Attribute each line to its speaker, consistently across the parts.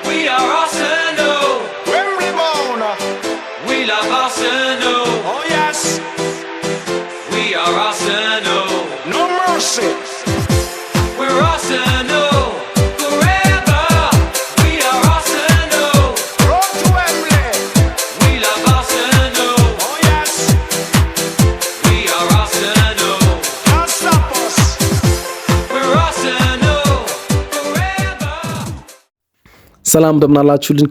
Speaker 1: We are Arsenal.
Speaker 2: Wembley bound.
Speaker 1: We love Arsenal.
Speaker 2: Oh yes.
Speaker 1: We are Arsenal.
Speaker 2: No mercy.
Speaker 1: We're Arsenal. Forever. We are Arsenal.
Speaker 2: Road to Wembley.
Speaker 1: We love Arsenal.
Speaker 2: Oh yes.
Speaker 1: We are Arsenal.
Speaker 2: Can't stop us.
Speaker 1: We're Arsenal. Forever.
Speaker 3: ሰላም እንደምናላችሁልን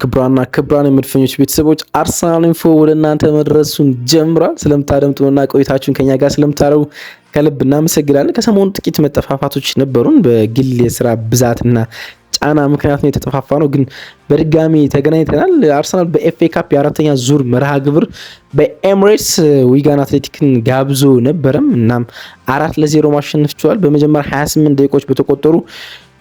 Speaker 3: ክብራን የመድፈኞች ቤተሰቦች አርሰናል ኢንፎ ወደ እናንተ መድረሱን ጀምሯል። ስለምታደምጡና ቆይታችሁን ከኛ ጋር ስለምታረጉ ከልብ እናመሰግናለን። ከሰሞኑ ጥቂት መጠፋፋቶች ነበሩን። በግል የስራ ብዛትና ጫና ምክንያት ነው የተጠፋፋ ነው፣ ግን በድጋሚ ተገናኝተናል። አርሰናል በኤፍኤ ካፕ የአራተኛ ዙር መርሃ ግብር በኤምሬትስ ዊጋን አትሌቲክን ጋብዞ ነበረም። እናም 4-0 ማሸነፍ ችሏል። በመጀመሪያ 28 ደቂቃዎች በተቆጠሩ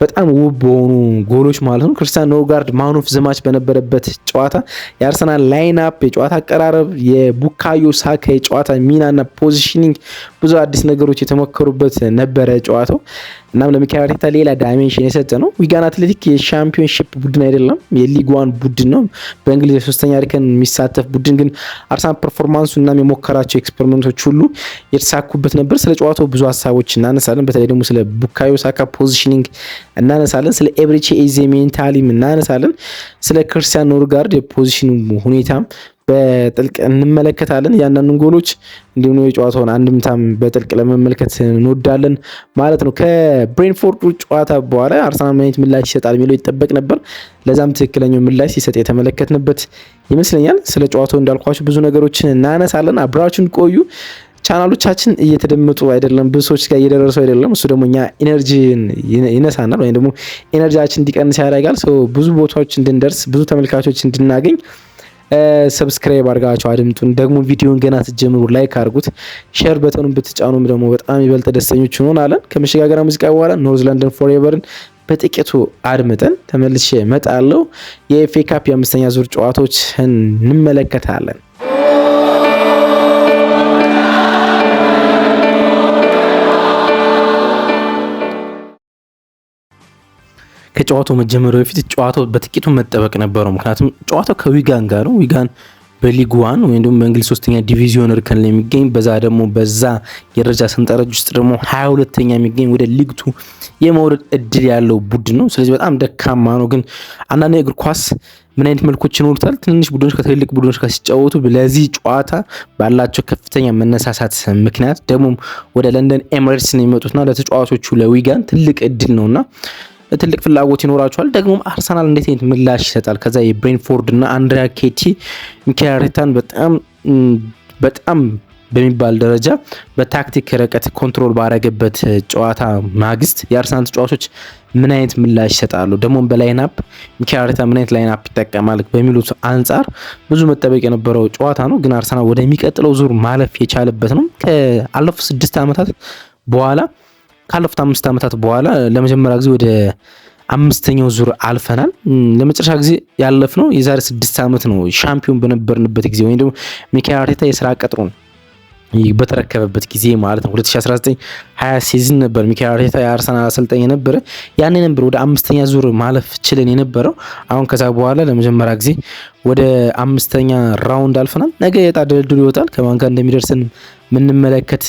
Speaker 3: በጣም ውብ በሆኑ ጎሎች ማለት ነው። ክርስቲያን ኖርጋርድ ማን ኦፍ ዘ ማች በነበረበት ጨዋታ የአርሰናል ላይን አፕ፣ የጨዋታ አቀራረብ፣ የቡካዮ ሳካ የጨዋታ ሚናና ፖዚሽኒንግ ብዙ አዲስ ነገሮች የተሞከሩበት ነበረ ጨዋታው። እናም ለሚካኤል አርቴታ ሌላ ዳይሜንሽን የሰጠ ነው። ዊጋን አትሌቲክ የሻምፒዮንሺፕ ቡድን አይደለም፣ የሊግ ዋን ቡድን ነው። በእንግሊዝ የሶስተኛ እርከን የሚሳተፍ ቡድን፣ ግን አርሰናል ፐርፎርማንሱ እናም የሞከራቸው ኤክስፐሪመንቶች ሁሉ የተሳኩበት ነበር። ስለ ጨዋታው ብዙ ሀሳቦች እናነሳለን። በተለይ ደግሞ ስለ ቡካዮ ሳካ ፖዚሽኒንግ እናነሳለን። ስለ ኤብሪቼ ኤዜ ሜንታሊም እናነሳለን። ስለ ክርስቲያን ኖርጋርድ የፖዚሽኑ ሁኔታም በጥልቅ እንመለከታለን። ያንንም ጎሎች እንዲሁም የጨዋታውን አንድምታም በጥልቅ ለመመልከት እንወዳለን ማለት ነው። ከብሬንፎርድ ጨዋታ በኋላ አርሰናል ምን አይነት ምላሽ ይሰጣል የሚለው ይጠበቅ ነበር። ለዛም ትክክለኛው ምላሽ ሲሰጥ የተመለከትንበት ይመስለኛል። ስለ ጨዋታው እንዳልኳችሁ ብዙ ነገሮችን እናነሳለን። አብራችሁን ቆዩ። ቻናሎቻችን እየተደመጡ አይደለም፣ ብዙ ሰዎች ጋር እየደረሱ አይደለም። እሱ ደግሞ እኛ ኢነርጂን ይነሳናል ወይም ደግሞ ኢነርጂያችን እንዲቀንስ ያደርጋል። ብዙ ቦታዎች እንድንደርስ ብዙ ተመልካቾች እንድናገኝ ሰብስክራይብ አድርጋችሁ አድምጡን። ደግሞ ቪዲዮን ገና ስትጀምሩ ላይክ አድርጉት። ሼር በተኑን ብትጫኑም ደግሞ በጣም ይበልጥ ደስተኞች እንሆናለን። ከመሸጋገሪያ ሙዚቃ በኋላ ኖርዝ ለንደን ፎርኤቨርን በጥቂቱ አድምጠን ተመልሼ እመጣለሁ። የኤፍኤ ካፕ የአምስተኛ ዙር ጨዋታዎች እንመለከታለን። ከጨዋታው መጀመሩ በፊት ጨዋታው በጥቂቱ መጠበቅ ነበረው። ምክንያቱም ጨዋታው ከዊጋን ጋር ነው። ዊጋን በሊግ ዋን ወይም ደግሞ በእንግሊዝ ሶስተኛ ዲቪዚዮን እርከን ላይ የሚገኝ በዛ የደረጃ ሰንጠረዥ ውስጥ ደግሞ 22ኛ የሚገኝ ወደ ሊግ 2 የመውረድ እድል ያለው ቡድን ነው። ስለዚህ በጣም ደካማ ነው። ግን አንዳንድ የእግር ኳስ ምን አይነት መልኮች ይኖሩታል? ትንንሽ ቡድኖች ከትልልቅ ቡድኖች ጋር ሲጫወቱ ለዚህ ጨዋታ ባላቸው ከፍተኛ መነሳሳት ምክንያት ደግሞ ወደ ለንደን ኤምሬትስ ነው የሚመጡትና ለተጫዋቾቹ ለዊጋን ትልቅ እድል ነውና ትልቅ ፍላጎት ይኖራቸዋል። ደግሞ አርሰናል እንዴት አይነት ምላሽ ይሰጣል? ከዛ የብሬንፎርድ እና አንድሪያ ኬቲ ሚካኤል አርቴታን በጣም በሚባል ደረጃ በታክቲክ ርቀት ኮንትሮል ባረገበት ጨዋታ ማግስት የአርሰናል ተጫዋቾች ምን አይነት ምላሽ ይሰጣሉ? ደግሞ በላይናፕ ሚካኤል አርቴታ ምን አይነት ላይናፕ ይጠቀማል በሚሉት አንጻር ብዙ መጠበቅ የነበረው ጨዋታ ነው። ግን አርሰናል ወደሚቀጥለው ዙር ማለፍ የቻለበት ነው። ካለፉት 5 ዓመታት በኋላ ለመጀመሪያ ጊዜ ወደ አምስተኛው ዙር አልፈናል። ለመጨረሻ ጊዜ ያለፍነው የዛሬ 6 ዓመት ነው፣ ሻምፒዮን በነበርንበት ጊዜ ወይም ደግሞ ሚካኤል አርቴታ የስራ ቀጥሮን በተረከበበት ጊዜ ማለት ነው። 2019-20 ሲዝን ነበር ሚካኤል አርቴታ የአርሰናል አሰልጣኝ የነበረ። ያኔ ነበር ወደ አምስተኛ ዙር ማለፍ ችለን የነበረው። አሁን ከዛ በኋላ ለመጀመሪያ ጊዜ ወደ አምስተኛ ራውንድ አልፈናል። ነገ የዕጣ ድልድሉ ይወጣል። ከማን ጋር እንደሚደርሰን ምንመለከት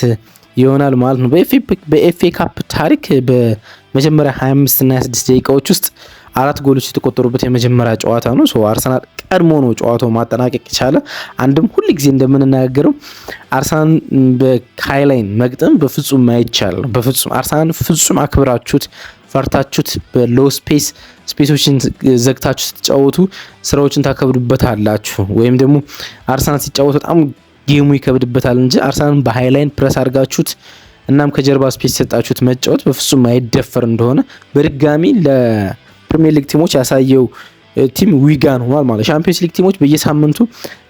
Speaker 3: ይሆናል ማለት ነው። በኤፍኤ ካፕ ታሪክ በመጀመሪያ 25 እና 26 ደቂቃዎች ውስጥ 4 ጎሎች የተቆጠሩበት የመጀመሪያ ጨዋታ ነው። አርሰናል ቀድሞ ነው ጨዋታው ማጠናቀቅ የቻለ። አንድም ሁል ጊዜ እንደምንናገረው አርሰናል በካይላይን መግጠም በፍጹም ማይቻል ነው። በፍጹም አርሰናል ፍጹም አክብራችሁት ፈርታችሁት በሎ ስፔሶችን ዘግታችሁ ስትጫወቱ ስራዎችን ታከብዱበታላችሁ። ወይም ደግሞ አርሰናል ሲጫወት በጣም ጌሙ ይከብድበታል እንጂ አርሰናልን በሃይላይን ፕረስ አድርጋችሁት እናም ከጀርባ ስፔስ ሰጣችሁት መጫወት በፍጹም ማይደፈር እንደሆነ በድጋሚ ለፕሪሚየር ሊግ ቲሞች ያሳየው ቲም ዊጋን ሆኗል ማለት። ሻምፒዮንስ ሊግ ቲሞች በየሳምንቱ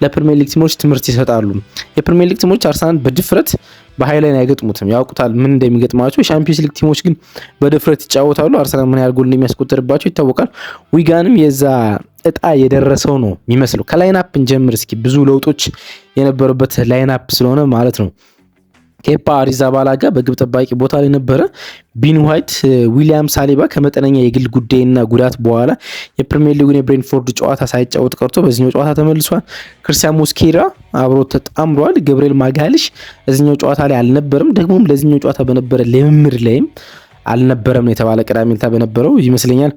Speaker 3: ለፕሪሚየር ሊግ ቲሞች ትምህርት ይሰጣሉ። የፕሪሚየር ሊግ ቲሞች አርሰናል በድፍረት በሃይላይን አይገጥሙትም፣ ያውቁታል ምን እንደሚገጥማቸው። የሻምፒዮንስ ሊግ ቲሞች ግን በድፍረት ይጫወታሉ። አርሰናል ምን ያህል ጎል እንደሚያስቆጥርባቸው ይታወቃል። ዊጋንም የዛ እጣ የደረሰው ነው የሚመስለው። ከላይናፕ እንጀምር እስኪ። ብዙ ለውጦች የነበሩበት ላይናፕ ስለሆነ ማለት ነው። ኬፓ አሪዛባላጋ በግብ ጠባቂ ቦታ ላይ ነበረ። ቢን ዋይት፣ ዊሊያም ሳሊባ ከመጠነኛ የግል ጉዳይና ጉዳት በኋላ የፕሪሚየር ሊጉን የብሬንትፎርድ ጨዋታ ሳይጫወት ቀርቶ በዚህኛው ጨዋታ ተመልሷል። ክርስቲያን ሞስኬራ አብሮ ተጣምሯል። ገብርኤል ማጋሊሽ እዚህኛው ጨዋታ ላይ አልነበረም። ደግሞም ለዚህኛው ጨዋታ በነበረ ልምምድ ላይም አልነበረም የተባለ ቅዳሜ ዕለት በነበረው ይመስለኛል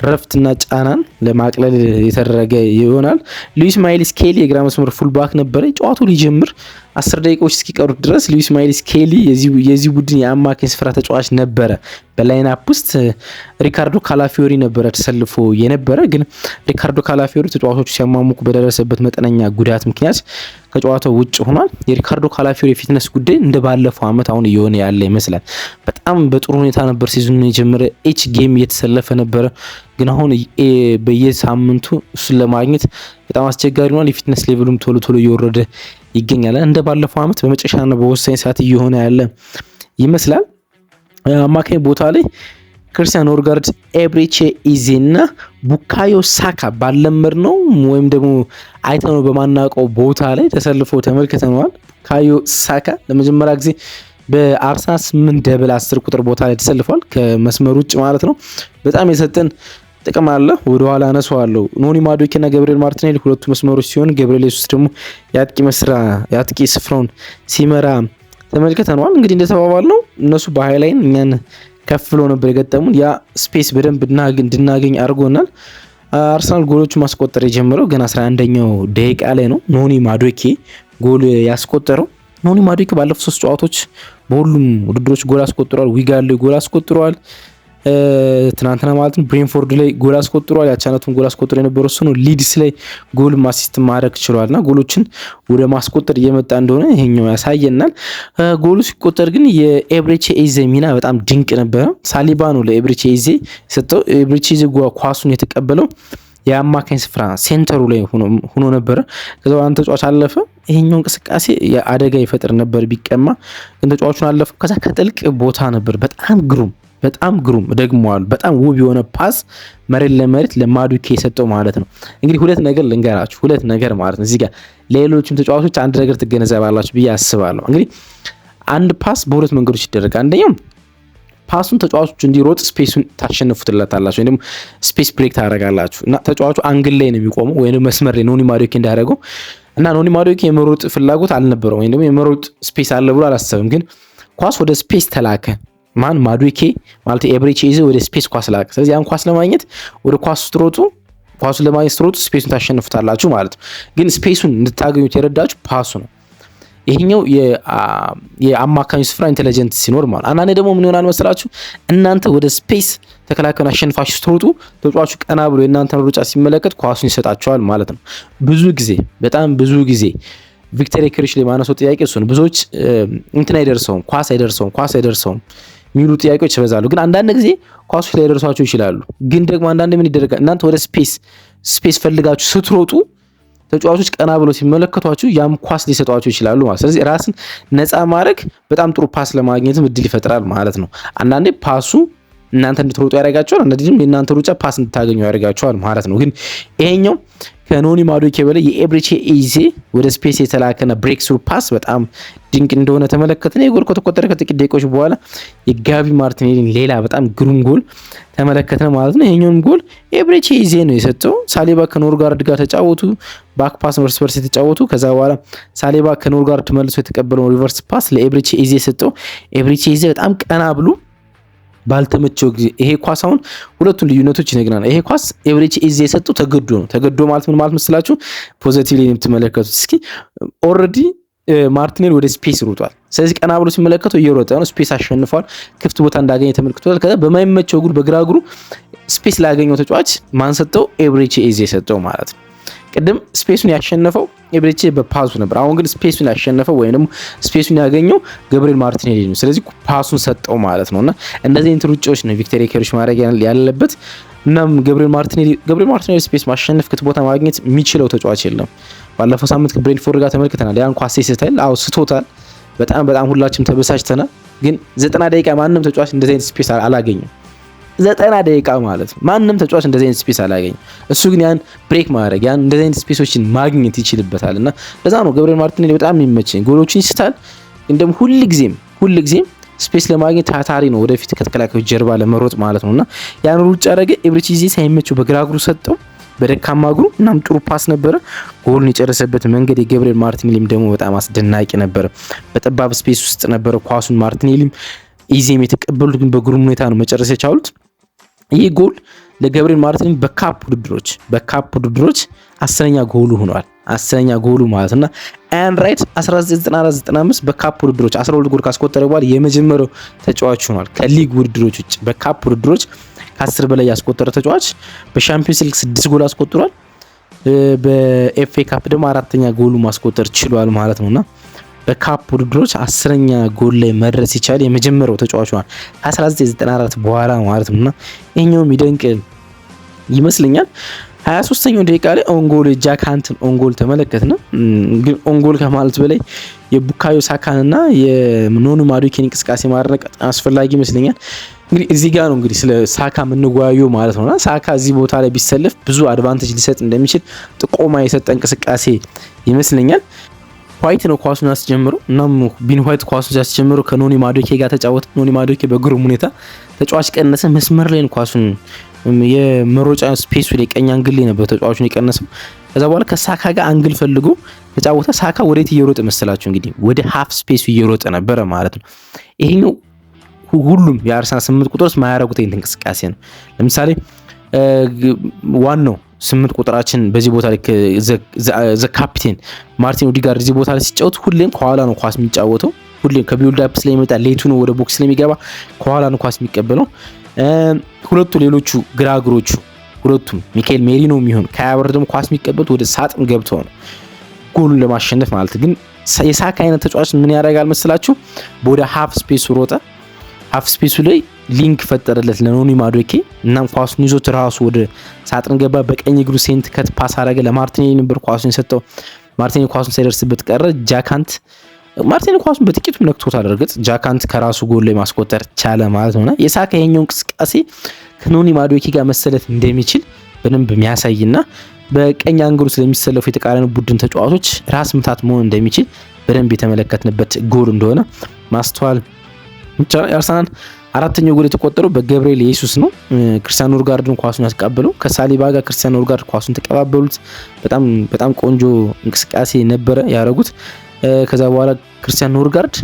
Speaker 3: ረፍትና ጫናን ለማቅለል የተደረገ ይሆናል። ሉዊስ ማይልስ ኬሊ የግራ መስመር ፉልባክ ነበረ። ጨዋታው ሊጀምር 10 ደቂቃዎች እስኪቀሩት ድረስ ሉዊስ ማይልስ ኬሊ የዚህ ቡድን የአማካኝ ስፍራ ተጫዋች ነበረ። በላይን አፕ ውስጥ ሪካርዶ ካላፊዮሪ ነበረ ተሰልፎ የነበረ። ግን ሪካርዶ ካላፊዮሪ ተጫዋቾቹ ሲያማሙቁ በደረሰበት መጠነኛ ጉዳት ምክንያት ከጨዋታው ውጭ ሆኗል። የሪካርዶ ካላፊዮሪ የፊትነስ ጉዳይ እንደ ባለፈው ዓመት አሁን እየሆነ ያለ ይመስላል። በጣም በጥሩ ሁኔታ ነበር ሲዝኑን የጀመረ። ኤች ጌም እየተሰለፈ ነበረ። ግን አሁን በየሳምንቱ እሱን ለማግኘት በጣም አስቸጋሪ ሆኗል። የፊትነስ ሌቭሉም ቶሎ ቶሎ እየወረደ ይገኛል። እንደ ባለፈው ዓመት በመጨረሻና በወሳኝ ሰዓት እየሆነ ያለ ይመስላል። አማካኝ ቦታ ላይ ክርስቲያን ኖርጋርድ፣ ኤብሬቼ ኢዜና ቡካዮ ሳካ ባለመር ነው ወይም ደግሞ አይተነው በማናውቀው ቦታ ላይ ተሰልፈው ተመልክተነዋል። ቡካዮ ሳካ ለመጀመሪያ ጊዜ በአርሰናል 8 ደብል 10 ቁጥር ቦታ ላይ ተሰልፏል፣ ከመስመር ውጭ ማለት ነው። በጣም የሰጠን ጥቅም አለ። ወደ ኋላ አነሳዋለሁ። ኖኒ ማዱኬና ገብርኤል ማርቲኔሊ ሁለቱ መስመሮች ሲሆን ገብርኤል ኢየሱስ ደግሞ የአጥቂ ስፍራውን ሲመራ ተመልክተነዋል። እንግዲህ እንደተባባል ነው እነሱ በሃይላይን እኛን ከፍሎ ነበር የገጠሙን። ያ ስፔስ በደንብ እንድናገኝ አድርጎናል። አርሰናል ጎሎቹ ማስቆጠር የጀመረው ገና 11ኛው ደቂቃ ላይ ነው። ኖኒ ማዱኬ ጎል ያስቆጠረው። ኖኒ ማዱኬ ባለፉት 3 ጨዋታዎች በሁሉም ውድድሮች ጎል አስቆጥሯል። ዊጋን ላይ ጎል አስቆጥሯል። ትናንትና ማለት ነው ብሬንፎርድ ላይ ጎል አስቆጥሯል። ያቻነቱን ጎል አስቆጥሮ የነበረው እሱ ነው። ሊድስ ላይ ጎል አሲስት ማድረግ ችሏልና ጎሎችን ወደ ማስቆጠር እየመጣ እንደሆነ ይሄኛው ያሳየናል። ጎሉ ሲቆጠር ግን የኤብሬቼ ኢዜ ሚና በጣም ድንቅ ነበረ። ሳሊባ ነው ለኤብሬቼ ኢዜ ሰጠው። ኤብሬቼ ኢዜ ኳሱን የተቀበለው የአማካኝ ስፍራ ሴንተሩ ላይ ሆኖ ነበረ። ከዛ አንተ ተጫዋች አለፈ። ይሄኛው እንቅስቃሴ የአደጋ ይፈጥር ነበር ቢቀማ፣ ግን ተጫዋቹን አለፈ። ከዛ ከጥልቅ ቦታ ነበር በጣም ግሩም ደግሞዋል። በጣም ውብ የሆነ ፓስ መሬት ለመሬት ለማዱኬ የሰጠው ማለት ነው። እንግዲህ ሁለት ነገር ልንገራችሁ፣ ሁለት ነገር ማለት ነው። እዚህ ጋር ለሌሎችም ተጫዋቾች አንድ ነገር ትገነዘባላችሁ ብዬ አስባለሁ። እንግዲህ አንድ ፓስ በሁለት መንገዶች ይደረጋል። አንደኛው ፓሱን ተጫዋቾቹ እንዲሮጥ ስፔሱን ታሸንፉትላታላችሁ፣ ወይም ስፔስ ብሬክ ታደርጋላችሁ እና ተጫዋቹ አንግል ላይ ነው የሚቆመው ወይም መስመር ላይ ኖኒ ማዱኬ እንዳደረገው እና ኖኒ ማዱኬ የመሮጥ ፍላጎት አልነበረው ወይም ደግሞ የመሮጥ ስፔስ አለ ብሎ አላሰብም። ግን ኳስ ወደ ስፔስ ተላከ። ማን ማዱኬ ማለት ኤብሬቼ ኢዜ ወደ ስፔስ ኳስ ላከ። ስለዚህ ያን ኳስ ለማግኘት ወደ ኳሱ ስትሮጡ ኳሱን ለማግኘት ስትሮጡ ስፔሱን ታሸንፉታላችሁ ማለት ነው። ግን ስፔሱን እንድታገኙት የረዳችሁ ፓሱ ነው። ይሄኛው የአማካኙ ስፍራ ኢንተለጀንት ሲኖር ማለት። አንዳንዴ ደግሞ ምን ይሆናል መሰላችሁ? እናንተ ወደ ስፔስ ተከላካዩን አሸንፋችሁ ስትሮጡ ተጫዋቹ ቀና ብሎ የእናንተን ሩጫ ሲመለከት ኳሱን ይሰጣቸዋል ማለት ነው። በጣም ብዙ ጊዜ ቪክተር ዮኬሬሽ ላይ ማነሰው ጥያቄ እሱ ነው። ብዙዎች እንትን አይደርሰውም፣ ኳስ አይደርሰውም የሚሉ ጥያቄዎች ይበዛሉ። ግን አንዳንድ ጊዜ ኳሶች ላይ ደርሷቸው ይችላሉ። ግን ደግሞ አንዳንድ ምን ይደረጋል? እናንተ ወደ ስፔስ ፈልጋችሁ ስትሮጡ ተጫዋቾች ቀና ብሎ ሲመለከቷችሁ ያም ኳስ ሊሰጧቸው ይችላሉ ማለት። ስለዚህ ራስን ነፃ ማድረግ በጣም ጥሩ ፓስ ለማግኘትም እድል ይፈጥራል ማለት ነው። አንዳንዴ ፓሱ እናንተ እንድትሮጡ ያደርጋቸዋል፣ አንዳንዴም የእናንተ ሩጫ ፓስ እንድታገኙ ያደርጋቸዋል ማለት ነው። ግን ይሄኛው ከኖኒ ማዱኬ በላይ የኤብሬቼ ኢዜ ወደ ስፔስ የተላከና ብሬክ ስሩ ፓስ በጣም ድንቅ እንደሆነ ተመለከትን። የጎል ከተቆጠረ ከጥቂት ደቂቆች በኋላ የጋቢ ማርቲኔሊን ሌላ በጣም ግሩም ጎል ተመለከትን ማለት ነው። ይሄኛውም ጎል ኤብሬቼ ኢዜ ነው የሰጠው። ሳሊባ ከኖርጋርድ ጋር ተጫወቱ፣ ባክ ፓስ በርስ የተጫወቱ። ከዛ በኋላ ሳሊባ ከኖርጋርድ መልሶ የተቀበለውን ሪቨርስ ፓስ ለኤብሬቼ ኢዜ ሰጠው። ኤብሬቼ ኢዜ በጣም ቀና ብሎ ባልተመቸው ጊዜ ይሄ ኳስ አሁን ሁለቱን ልዩነቶች ይነግናል። ይሄ ኳስ ኤብሬቼ ኢዜ የሰጠው ተገዶ ነው። ተገዶ ማለት ምን ማለት መስላችሁ? ፖዚቲቭሊ የምትመለከቱት እስኪ ኦልሬዲ ማርቲኔሊ ወደ ስፔስ ሮጧል። ስለዚህ ቀና ብሎ ሲመለከተው እየሮጠ ነው፣ ስፔስ አሸንፏል፣ ክፍት ቦታ እንዳገኘ ተመልክቷል። ከዛ በማይመቸው እግሩ በግራ እግሩ ስፔስ ላገኘው ተጫዋች ማን ሰጠው? ኤብሬቼ ኢዜ ሰጠው ማለት ነው። ቅድም ስፔሱን ያሸነፈው ኤብሬቼ በፓሱ ነበር። አሁን ግን ስፔሱን ያሸነፈው ወይም ደግሞ ስፔሱን ያገኘው ገብርኤል ማርቲኔሊ ነው። ስለዚህ ፓሱን ሰጠው ማለት ነውና እንደዚህ አይነት ሩጫዎች ነው ቪክተር ዮኬሬሽ ማድረግ ያለበት። እናም ገብርኤል ማርቲኔሊ ስፔስ ማሸነፍ ክፍት ቦታ ማግኘት የሚችለው ተጫዋች የለም። ባለፈው ሳምንት ከብሬንትፎርድ ጋር ተመልክተናል። ያን ኳስ ሲስታል፣ ስቶታል። በጣም ሁላችንም ተበሳጭተናል። ግን 90 ደቂቃ ማንም ተጫዋች እንደዚህ አይነት ስፔስ አላገኘም። 90 ደቂቃ ማለት ነው ማንም ተጫዋች እንደዚህ አይነት ስፔስ አላገኘም። እሱ ግን ያን ብሬክ ማድረግ ያን እንደዚህ አይነት ስፔሶችን ማግኘት ይችልበታል እና ለዛ ነው ገብርኤል ማርቲኔሊ በጣም የሚመቸኝ። ጎሎችን ይስታል፣ ግን ደግሞ ሁልጊዜም ስፔስ ለማግኘት ታታሪ ነው፣ ወደፊት ከተከላካዮች ጀርባ ለመሮጥ ማለት ነውና ያን ሩጫ አደረገ። ኤብሪቺዜ ሳይመቸው በግራ እግሩ ሰጠው በደካማ እግሩ። እናም ጥሩ ፓስ ነበረ። ጎልን የጨረሰበት መንገድ የገብርኤል ማርቲኔሊም ደግሞ በጣም አስደናቂ ነበረ። በጠባብ ስፔስ ውስጥ ነበረ ኳሱን ማርቲኔሊም ኢዜም የተቀበሉት፣ ግን በግሩም ሁኔታ ነው መጨረስ የቻሉት። ይህ ጎል ለገብርኤል ማርቲኔሊ በካፕ ውድድሮች 10ኛ ጎሉ ሆኗል። 10ኛ ጎሉ ማለትና አያን ራይት 1994-95 በካፕ ውድድሮች 12 ጎል ካስቆጠረ በኋላ የመጀመሪያው ተጫዋች ሆኗል። ከሊግ ውድድሮች ውጭ በካፕ ውድድሮች ከ10 በላይ ያስቆጠረ ተጫዋች። በሻምፒዮንስ ሊግ 6 ጎል አስቆጥሯል። በኤፍኤ ካፕ ደግሞ 4ኛ ጎሉ ማስቆጠር ችሏል ማለት ነውና በካፕ ውድድሮች 10ኛ ጎል ላይ መድረስ ይቻል የመጀመሪያው ተጫዋች ሆኗል ከ1994 በኋላ ማለት ነውና ይሄኛው የሚደንቅ ይመስለኛል። 23ኛው ደቂቃ ላይ ኦንጎል ጃክ ሃንትን ኦንጎል ተመለከትን። ግን ኦንጎል ከማለት በላይ የቡካዮ ሳካንና የኖኒ ማዱኬን እንቅስቃሴ ማድረግ አስፈላጊ ይመስለኛል። እንግዲህ እዚህ ጋር ነው እንግዲህ ስለ ሳካ የምንወያየው ማለት ነውና ሳካ እዚህ ቦታ ላይ ቢሰለፍ ብዙ አድቫንቴጅ ሊሰጥ እንደሚችል ጥቆማ የሰጠ እንቅስቃሴ ይመስለኛል። ዋይት ነው ኳሱን ያስጀምረው። እናም ቢን ዋይት ኳሱን ያስጀምረው ከኖኒ ማዱኬ ጋር ተጫወተ። ኖኒ ማዱኬ በግሩም ሁኔታ ተጫዋች ቀነሰ። መስመር ላይ ኳሱን የመሮጫ ስፔሱ ላይ ቀኝ አንግል ላይ ነበር ተጫዋቹን የቀነሰው። ከዛ በኋላ ከሳካ ጋር አንግል ፈልጎ ተጫወተ። ሳካ ወዴት እየሮጠ መሰላችሁ? እንግዲህ ወደ ሃፍ ስፔሱ እየሮጠ ነበረ ማለት ነው። ይሄኛው ሁሉም የአርሰናል 8 ቁጥሮች ማያረጉት አይነት እንቅስቃሴ ነው። ለምሳሌ ዋናው 8 ቁጥራችን በዚህ ቦታ ላይ ዘ ካፒቴን ማርቲን ኦዲጋርድ እዚህ ቦታ ላይ ሲጫወት ሁሌም ከኋላ ነው ኳስ የሚጫወተው። ሁሌም ከቢልድ አፕ ስለሚመጣ ሌቱ ነው ወደ ቦክስ ስለሚገባ ከኋላ ነው ኳስ የሚቀበለው። ሁለቱ ሌሎቹ ግራግሮቹ ሁለቱም ሚካኤል ሜሪኖ የሚሆን ከያበር ደግሞ ኳስ የሚቀበሉት ወደ ሳጥን ገብተው ነው ጎሉን ለማሸነፍ ማለት። ግን የሳካ አይነት ተጫዋች ምን ያደርጋል መስላችሁ? ወደ ሃፍ ስፔሱ ሮጠ። ሃፍ ስፔሱ ላይ ሊንክ ፈጠረለት ለኖኒ ማዱኬ። እናም ኳሱን ይዞት ራሱ ወደ ሳጥን ገባ። በቀኝ እግሩ ሴንት ከት ፓስ አደረገ ለማርቲኔሊ ነበር ኳሱን የሰጠው። ማርቲኔሊ ኳሱን ሳይደርስበት ቀረ። ጃካንት ማርቲኔሊ ኳሱን በጥቂቱም ነክቶታል። እርግጥ ጃካንት ከራሱ ጎል ላይ ማስቆጠር ቻለ ማለት ነውና የሳካ የኛው እንቅስቃሴ ከኖኒ ማዱኬ ጋር መሰለፍ እንደሚችል በደንብ የሚያሳይና በቀኝ አንግሉ ስለሚሰለፉ የተቃራኒ ቡድን ተጫዋቾች ራስ ምታት መሆን እንደሚችል በደንብ የተመለከትንበት ጎል እንደሆነ ማስተዋል ይቻላል። አርሰናል አራተኛው ጎል የተቆጠረው በገብርኤል ኢየሱስ ነው። ክርስቲያን ኖርጋርድን ኳሱን ያስቀበለው ከሳሊባ ጋር ክርስቲያን ኖርጋርድ ኳሱን ተቀባበሉት። በጣም ቆንጆ እንቅስቃሴ ነበረ ያደረጉት። ከዛ በኋላ ክርስቲያን ኖርጋርድ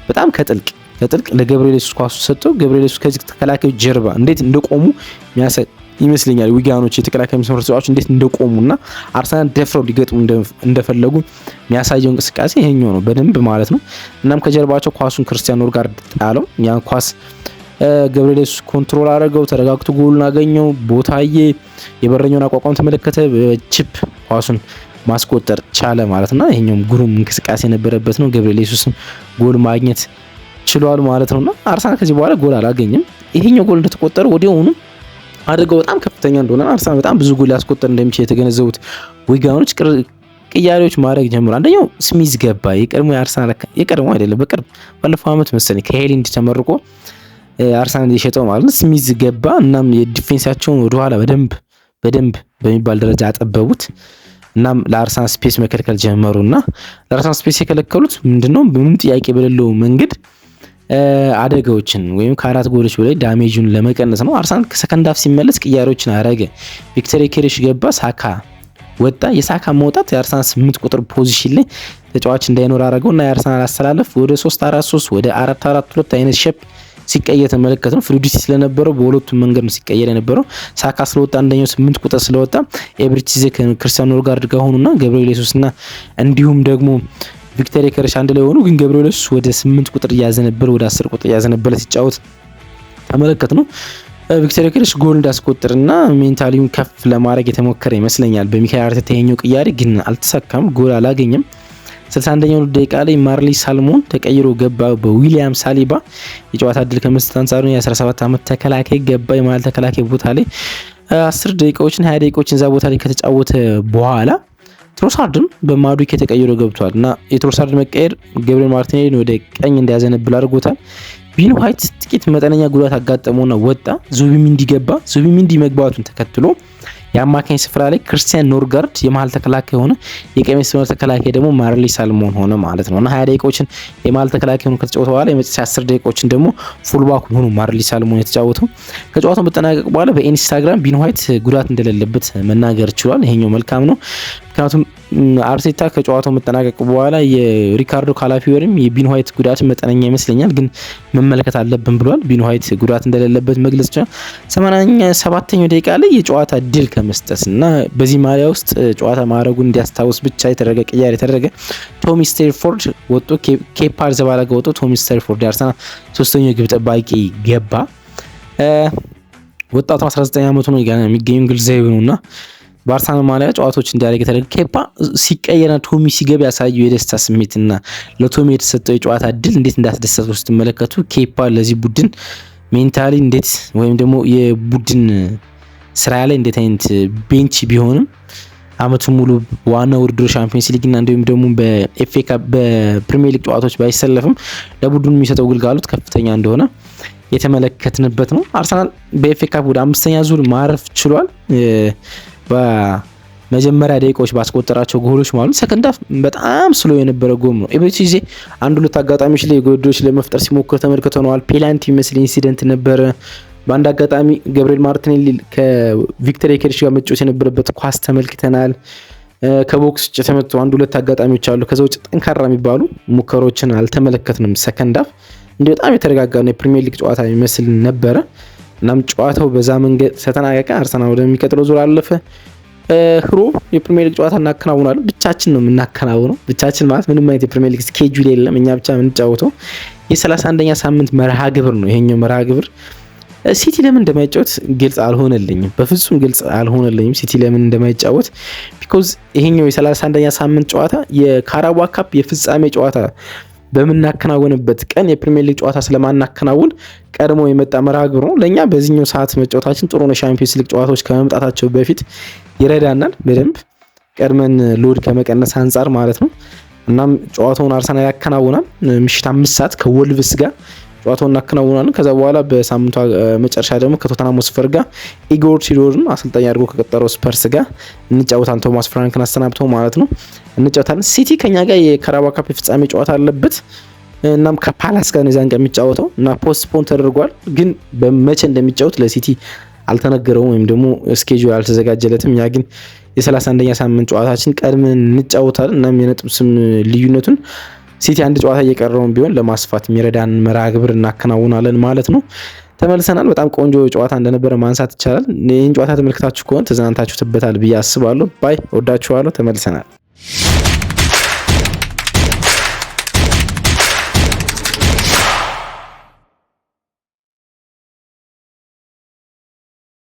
Speaker 3: በጣም ከጥልቅ ለገብርኤል ኢየሱስ ኳሱን ሰጥቶ ገብርኤል ኢየሱስ ከዚህ ተከላካዩ ጀርባ እንዴት እንደቆሙ የሚያሳይ ይመስለኛል። ዊጋኖች የተከላካይ መስመር ተጫዋቾች እንዴት እንደቆሙና አርሰናል ደፍረው ሊገጥሙ እንደፈለጉ የሚያሳየው እንቅስቃሴ ይሄኛው ነው በደንብ ማለት ነው። እናም ከጀርባቸው ኳሱን ክርስቲያን ኖርጋርድ ጣለው። ያን ኳስ ገብርኤል ኢየሱስ ኮንትሮል አደረገው። ተረጋግቶ ጎሉን አገኘው። ቦታዬ የበረኛውን አቋቋም ተመለከተ። በቺፕ ኳሱን ማስቆጠር ቻለ ማለትና ይሄኛውም ግሩም እንቅስቃሴ የነበረበት ነው። ገብርኤል ኢየሱስም ጎል ማግኘት ችሏል ማለት ነውና አርሰናል ከዚህ በኋላ ጎል አላገኘም። ይሄኛው ጎል እንደተቆጠረ ወዲያውኑ አደጋው በጣም ከፍተኛ እንደሆነ አርሰናል በጣም ብዙ ጎል ሊያስቆጠር እንደሚችል የተገነዘቡት ዊጋኖች ቅያሬዎች ማድረግ ጀምሩ። አንደኛው ስሚዝ ገባ። የቀድሞ የአርሰናል የቀድሞ አይደለም በቅርብ ባለፈው ዓመት መሰለኝ ከሄሊንድ ተመርቆ አርሰናል የሸጠው ማለት ነው። ስሚዝ ገባ። እናም የዲፌንሳቸውን ወደኋላ በደንብ በሚባል ደረጃ አጠበቡት። እናም ለአርሰናል ስፔስ መከልከል ጀመሩና ለአርሰናል ስፔስ የከለከሉት ምንድነው? ምንም ጥያቄ በሌለው መንገድ አደጋዎችን ወይም ከአራት ጎሎች በላይ ዳሜጁን ለመቀነስ ነው። አርሰናል ከሰከንድ ሃፍ ሲመለስ ቅያሬዎችን አረገ። ቪክተር ኬሬሽ ገባ፣ ሳካ ወጣ። የሳካ መውጣት የአርሰናል 8 ቁጥር ፖዚሽን ላይ ተጫዋች እንዳይኖር አረገውና የአርሰናል አስተላለፍ ወደ 3-4-3 ወደ 4-4-2 አይነት ሼፕ ሲቀየር ተመለከተ ነው። ፍሉዲቲ ስለነበረው በሁለቱም መንገድ ነው ሲቀየር የነበረው። ሳካ ስለወጣ አንደኛው 8 ቁጥር ስለወጣ ኤብሪቺዜ ከክርስቲያን ኖርጋርድ ጋር ሆኑና ገብርኤል ኢየሱስና እንዲሁም ደግሞ ቪክተር ኬሬሽ አንድ ላይ ሆኑ። ግን ገብርኤል ኢየሱስ ወደ 8 ቁጥር እያዘነበለ ወደ 10 ቁጥር እያዘነበለ ሲጫወት ተመለከት ነው። ቪክተር ኬሬሽ ጎል እንዳስቆጥርና ሜንታሊውን ከፍ ለማድረግ የተሞከረ ይመስለኛል በሚካኤል አርቴታ። ይሄኛው ቅያሬ ግን አልተሳካም፣ ጎል አላገኘም። 61ኛው ደቂቃ ላይ ማርሊ ሳልሞን ተቀይሮ ገባ በዊሊያም ሳሊባ። የጨዋታ እድል ከመስጠት አንጻር ነው። የ17 ዓመት ተከላካይ ገባ የማል ተከላካይ ቦታ ላይ 10 ደቂቃዎችን 20 ደቂቃዎችን እዛ ቦታ ላይ ከተጫወተ በኋላ ትሮሳርድም በማዱኬ ተቀይሮ ገብቷል እና የትሮሳርድ መቀየር ገብርኤል ማርቲኔሊ ወደ ቀኝ እንዲያዘነብል አድርጎታል። ቢን ዋይት ጥቂት መጠነኛ ጉዳት አጋጠመውና ወጣ። ዙቢሚንዲ ገባ። ዙቢሚንዲ መግባቱን ተከትሎ የአማካኝ ስፍራ ላይ ክርስቲያን ኖርጋርድ የመሀል ተከላካይ ሆነ፣ የቀኝ መስመር ተከላካይ ደግሞ ማርሊ ሳልሞን ሆነ ማለት ነው። እና 20 ደቂቃዎችን የመሀል ተከላካይ ሆኖ ከተጫወተ በኋላ የመጨረሻ 10 ደቂቃዎችን ደግሞ ፉልባክ ሆኖ ማርሊ ሳልሞን የተጫወተው። ከጨዋታው መጠናቀቅ በኋላ በኢንስታግራም ቢን ዋይት ጉዳት እንደሌለበት መናገር ችሏል። ይሄኛው መልካም ነው። ምክንያቱም አርቴታ ከጨዋታው መጠናቀቅ በኋላ የሪካርዶ ካላፊዮሪም የቢን ዋይት ጉዳት መጠነኛ ይመስለኛል ግን መመልከት አለብን ብሏል። ቢን ዋይት ጉዳት እንደሌለበት መግለጽ ይችላል። 87ኛው ደቂቃ ላይ የጨዋታ ድል ከመስጠት እና በዚህ ማሊያ ውስጥ ጨዋታ ማድረጉን እንዲያስታውስ ብቻ የተደረገ ቅያሬ የተደረገ ቶሚ ስቴርፎርድ ወጥቶ ኬፓ አሪዛባላጋ ወጥቶ ቶሚ ስቴርፎርድ የአርሰናል ሶስተኛው ግብ ጠባቂ ገባ። ወጣቱ 19 ዓመቱ ነው የሚገኙ እንግሊዛዊ ነውና በአርሰናል ማሊያ ጨዋታዎች እንዲያደርግ የተደረገ ኬፓ ሲቀየርና ቶሚ ሲገባ ያሳየው የደስታ ስሜትና ለቶሚ የተሰጠው የጨዋታ ድል እንዴት እንዳስደሰተው ስትመለከቱ ኬፓ ለዚህ ቡድን ሜንታሊ እንዴት ወይም ደግሞ የቡድን ስራ ላይ እንዴት አይነት ቤንች ቢሆንም አመቱን ሙሉ ዋና ውድድር ሻምፒዮንስ ሊግ እና እንዲሁም ደግሞ በኤፍኤ ካፕ በፕሪሚየር ሊግ ጨዋታዎች ባይሰለፍም ለቡድኑ የሚሰጠው ግልጋሎት ከፍተኛ እንደሆነ የተመለከትንበት ነው። አርሰናል በኤፍኤ ካፕ ወደ 5ኛ ዙር ማረፍ ችሏል። በመጀመሪያ ደቂቃዎች ባስቆጠራቸው ጎሎች ማለት ሰከንድ ሃፍ በጣም ስሎ የነበረ ጎል ነው። ኤቤቺዜ አንድ ሁለት አጋጣሚዎች ላይ ጎሎች ለመፍጠር ሲሞክር ተመልክተነዋል። ፔናልቲ መስል ኢንሲደንት ነበረ። በአንድ አጋጣሚ ገብርኤል ማርቲኔሊ ከቪክተር ዮኬሬሽ ጋር መጫወት የነበረበት ኳስ ተመልክተናል። ከቦክስ ውጭ የተመቱ አንድ ሁለት አጋጣሚዎች አሉ። ከዛ ውጭ ጠንካራ የሚባሉ ሙከሮችን አልተመለከትንም። ሰከንድ ሃፍ እንዲህ በጣም የተረጋጋ ነው የፕሪሚየር ሊግ ጨዋታ የሚመስል ነበረ። እናም ጨዋታው በዛ መንገድ ተጠናቀቀ። አርሰናል ወደሚቀጥለው ዙር አለፈ። ሮብ የፕሪሚየር ሊግ ጨዋታ እናከናውናለን። ብቻችን ነው የምናከናውነው። ብቻችን ማለት ምንም አይነት የፕሪሚየር ሊግ ስኬጁል የለም። እኛ ብቻ የምንጫወተው የ31ኛ ሳምንት መርሃ ግብር ነው። ይሄኛው መርሃ ግብር ሲቲ ለምን እንደማይጫወት ግልጽ አልሆነልኝም። በፍጹም ግልጽ አልሆነልኝም ሲቲ ለምን እንደማይጫወት ቢኮዝ ይሄኛው የ31ኛ ሳምንት ጨዋታ የካራባኦ ካፕ የፍጻሜ ጨዋታ በምናከናወንበት ቀን የፕሪሚየር ሊግ ጨዋታ ስለማናከናውን ቀድሞ የመጣ መርሃ ግብር ነው። ለኛ በዚህኛው ሰዓት መጫወታችን ጥሩ ነው። ሻምፒዮንስ ሊግ ጨዋታዎች ከመምጣታቸው በፊት ይረዳናል በደንብ ቀድመን ሎድ ከመቀነስ አንጻር ማለት ነው። እናም ጨዋታውን አርሰናል ያከናውናል። ምሽት 5 ሰዓት ከወልቭስ ጋር ጨዋታውን እናከናውናለን። ከዛ በኋላ በሳምንቱ መጨረሻ ደግሞ ከቶተንሃም ስፐር ጋር ኢጎር ቲዶርን አሰልጣኝ አድርጎ ከቀጠረው ስፐርስ ጋር እንጫወታለን። ቶማስ ፍራንክን አሰናብተው ማለት ነው እንጫወታለን። ሲቲ ከኛ ጋር የካራባኦ ካፕ የፍጻሜ ጨዋታ አለበት። እናም ከፓላስ ጋር ነው ዛን የሚጫወተው እና ፖስትፖን ተደርጓል። ግን በመቼ እንደሚጫወት ለሲቲ አልተነገረውም ወይም ደግሞ ስኬጁል አልተዘጋጀለትም። ያ ግን የ31ኛ ሳምንት ጨዋታችን ቀድመን እንጫወታለን። እናም የነጥብ ስም ልዩነቱን ሲቲ አንድ ጨዋታ እየቀረውን ቢሆን ለማስፋት የሚረዳን መርሃ ግብር እናከናውናለን ማለት ነው። ተመልሰናል። በጣም ቆንጆ ጨዋታ እንደነበረ ማንሳት ይቻላል። ይህን ጨዋታ ተመልክታችሁ ከሆነ ተዝናንታችሁበታል ብዬ አስባለሁ። ባይ ወዳችኋለሁ። ተመልሰናል።